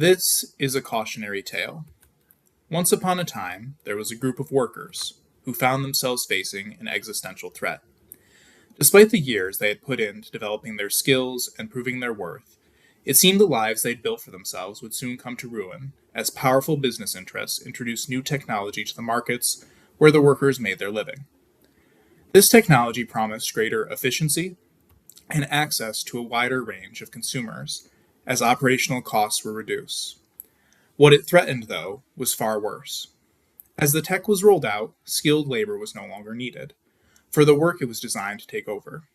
This is a cautionary tale. Once upon a time, there was a group of workers who found themselves facing an existential threat. Despite the years they had put into developing their skills and proving their worth, it seemed the lives they'd built for themselves would soon come to ruin as powerful business interests introduced new technology to the markets where the workers made their living. This technology promised greater efficiency and access to a wider range of consumers as operational costs were reduced. What it threatened, though, was far worse. As the tech was rolled out, skilled labor was no longer needed for the work it was designed to take over,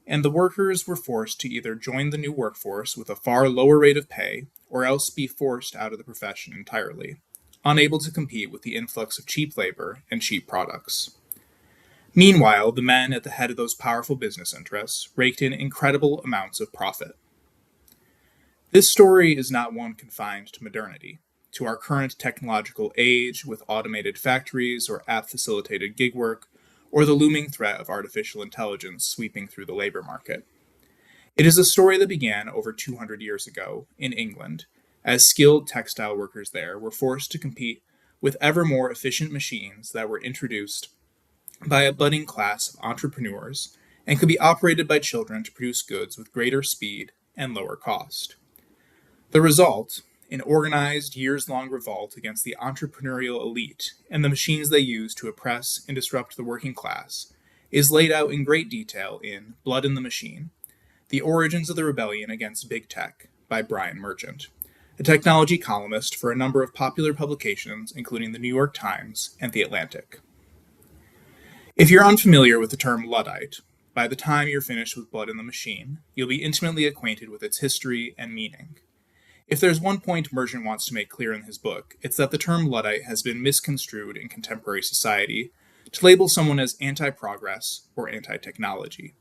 and the workers were forced to either join the new workforce with a far lower rate of pay or else be forced out of the profession entirely, unable to compete with the influx of cheap labor and cheap products. Meanwhile, the men at the head of those powerful business interests raked in incredible amounts of profit. This story is not one confined to modernity, to our current technological age with automated factories or app-facilitated gig work, or the looming threat of artificial intelligence sweeping through the labor market. It is a story that began over 200 years ago in England, as skilled textile workers there were forced to compete with ever more efficient machines that were introduced by a budding class of entrepreneurs and could be operated by children to produce goods with greater speed and lower cost. The result, an organized, years-long revolt against the entrepreneurial elite and the machines they use to oppress and disrupt the working class, is laid out in great detail in Blood in the Machine, The Origins of the Rebellion Against Big Tech by Brian Merchant, a technology columnist for a number of popular publications including the New York Times and The Atlantic. If you're unfamiliar with the term Luddite, by the time you're finished with Blood in the Machine, you'll be intimately acquainted with its history and meaning. If there's one point Merchant wants to make clear in his book, it's that the term Luddite has been misconstrued in contemporary society to label someone as anti-progress or anti-technology.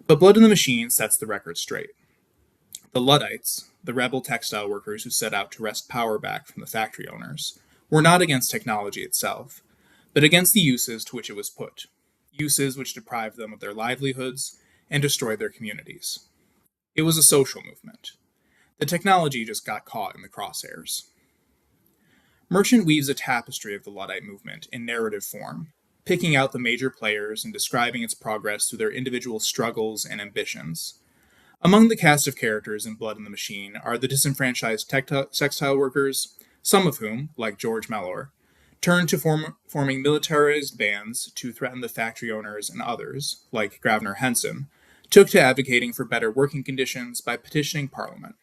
But Blood in the Machine sets the record straight. The Luddites, the rebel textile workers who set out to wrest power back from the factory owners, were not against technology itself, but against the uses to which it was put, uses which deprived them of their livelihoods and destroyed their communities. It was a social movement. The technology just got caught in the crosshairs. Merchant weaves a tapestry of the Luddite movement in narrative form, picking out the major players and describing its progress through their individual struggles and ambitions. Among the cast of characters in Blood in the Machine are the disenfranchised textile workers, some of whom, like George Mellor, turned to forming militarized bands to threaten the factory owners, and others, like Gravner Henson, took to advocating for better working conditions by petitioning Parliament.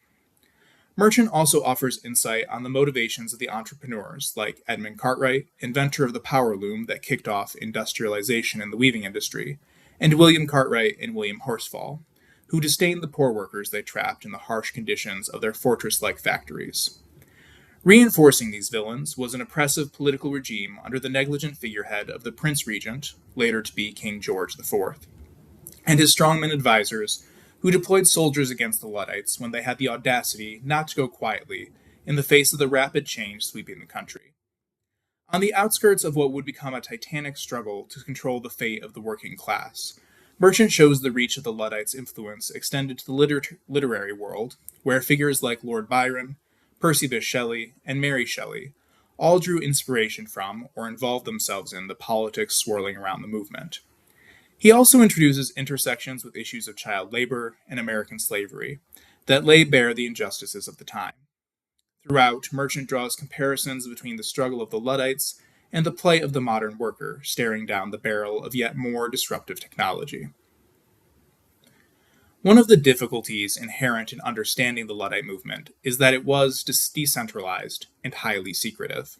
Merchant also offers insight on the motivations of the entrepreneurs like Edmund Cartwright, inventor of the power loom that kicked off industrialization in the weaving industry, and William Cartwright and William Horsfall, who disdained the poor workers they trapped in the harsh conditions of their fortress-like factories. Reinforcing these villains was an oppressive political regime under the negligent figurehead of the Prince Regent, later to be King George IV, and his strongman advisors who deployed soldiers against the Luddites when they had the audacity not to go quietly in the face of the rapid change sweeping the country. On the outskirts of what would become a titanic struggle to control the fate of the working class, Merchant shows the reach of the Luddites' influence extended to the literary world, where figures like Lord Byron, Percy Bysshe Shelley, and Mary Shelley all drew inspiration from or involved themselves in the politics swirling around the movement. He also introduces intersections with issues of child labor and American slavery that lay bare the injustices of the time. Throughout, Merchant draws comparisons between the struggle of the Luddites and the plight of the modern worker staring down the barrel of yet more disruptive technology. One of the difficulties inherent in understanding the Luddite movement is that it was decentralized and highly secretive.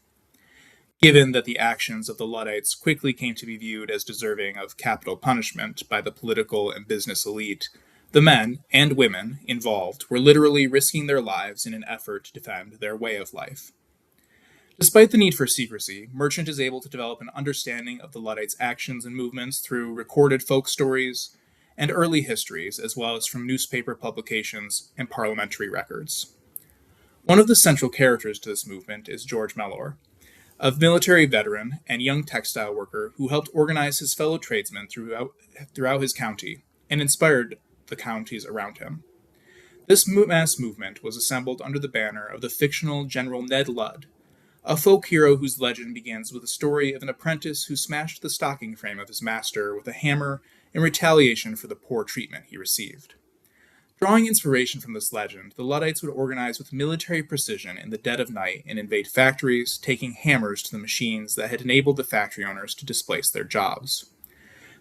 Given that the actions of the Luddites quickly came to be viewed as deserving of capital punishment by the political and business elite, the men and women involved were literally risking their lives in an effort to defend their way of life. Despite the need for secrecy, Merchant is able to develop an understanding of the Luddites' actions and movements through recorded folk stories and early histories, as well as from newspaper publications and parliamentary records. One of the central characters to this movement is George Mellor, a military veteran and young textile worker who helped organize his fellow tradesmen throughout his county and inspired the counties around him. This mass movement was assembled under the banner of the fictional General Ned Ludd, a folk hero whose legend begins with a story of an apprentice who smashed the stocking frame of his master with a hammer in retaliation for the poor treatment he received. Drawing inspiration from this legend, the Luddites would organize with military precision in the dead of night and invade factories, taking hammers to the machines that had enabled the factory owners to displace their jobs.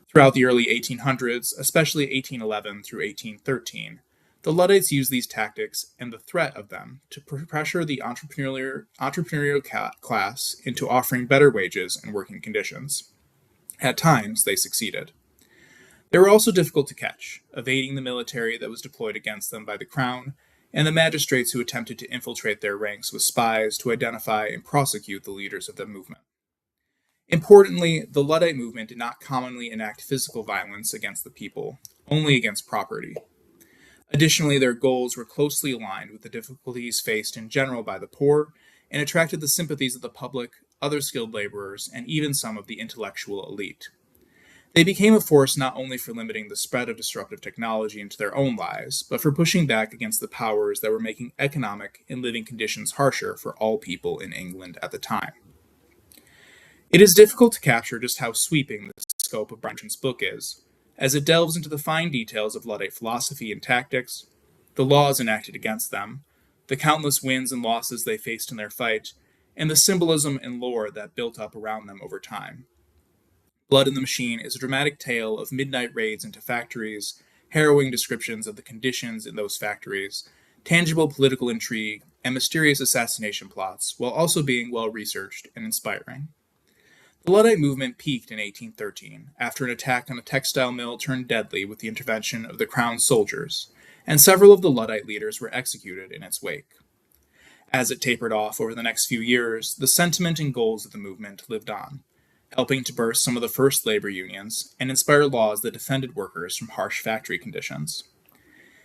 Throughout the early 1800s, especially 1811 through 1813, the Luddites used these tactics and the threat of them to pressure the entrepreneurial class into offering better wages and working conditions. At times, they succeeded. They were also difficult to catch, evading the military that was deployed against them by the crown, and the magistrates who attempted to infiltrate their ranks with spies to identify and prosecute the leaders of the movement. Importantly, the Luddite movement did not commonly enact physical violence against the people, only against property. Additionally, their goals were closely aligned with the difficulties faced in general by the poor and attracted the sympathies of the public, other skilled laborers, and even some of the intellectual elite. They became a force not only for limiting the spread of disruptive technology into their own lives, but for pushing back against the powers that were making economic and living conditions harsher for all people in England at the time. It is difficult to capture just how sweeping the scope of Merchant's book is, as it delves into the fine details of Luddite philosophy and tactics, the laws enacted against them, the countless wins and losses they faced in their fight, and the symbolism and lore that built up around them over time. Blood in the Machine is a dramatic tale of midnight raids into factories, harrowing descriptions of the conditions in those factories, tangible political intrigue, and mysterious assassination plots, while also being well researched and inspiring. The Luddite movement peaked in 1813, after an attack on a textile mill turned deadly with the intervention of the Crown's soldiers, and several of the Luddite leaders were executed in its wake. As it tapered off over the next few years, the sentiment and goals of the movement lived on, helping to burst some of the first labor unions and inspire laws that defended workers from harsh factory conditions.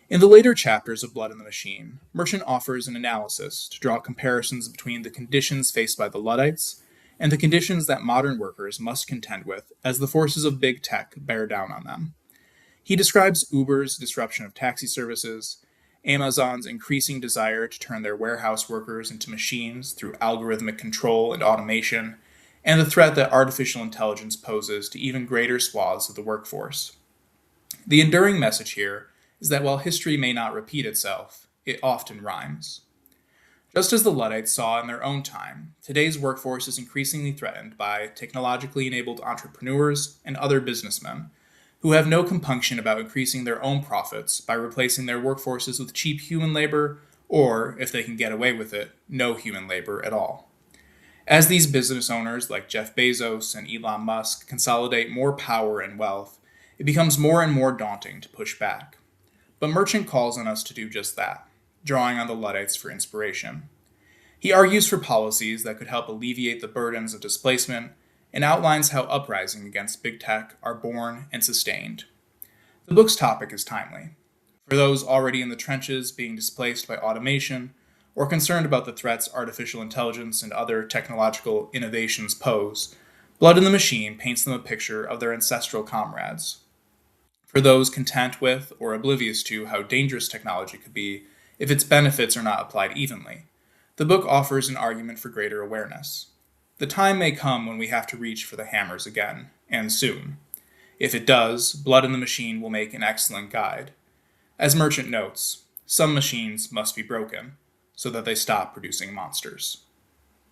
In the later chapters of Blood in the Machine, Merchant offers an analysis to draw comparisons between the conditions faced by the Luddites and the conditions that modern workers must contend with as the forces of big tech bear down on them. He describes Uber's disruption of taxi services, Amazon's increasing desire to turn their warehouse workers into machines through algorithmic control and automation, and the threat that artificial intelligence poses to even greater swaths of the workforce. The enduring message here is that while history may not repeat itself, it often rhymes. Just as the Luddites saw in their own time, today's workforce is increasingly threatened by technologically enabled entrepreneurs and other businessmen who have no compunction about increasing their own profits by replacing their workforces with cheap human labor or, if they can get away with it, no human labor at all. As these business owners like Jeff Bezos and Elon Musk consolidate more power and wealth, it becomes more and more daunting to push back. But Merchant calls on us to do just that, drawing on the Luddites for inspiration. He argues for policies that could help alleviate the burdens of displacement and outlines how uprisings against big tech are born and sustained. The book's topic is timely. For those already in the trenches being displaced by automation, or concerned about the threats artificial intelligence and other technological innovations pose, Blood in the Machine paints them a picture of their ancestral comrades. For those content with or oblivious to how dangerous technology could be if its benefits are not applied evenly, the book offers an argument for greater awareness. The time may come when we have to reach for the hammers again, and soon. If it does, Blood in the Machine will make an excellent guide. As Merchant notes, some machines must be broken, so that they stop producing monsters.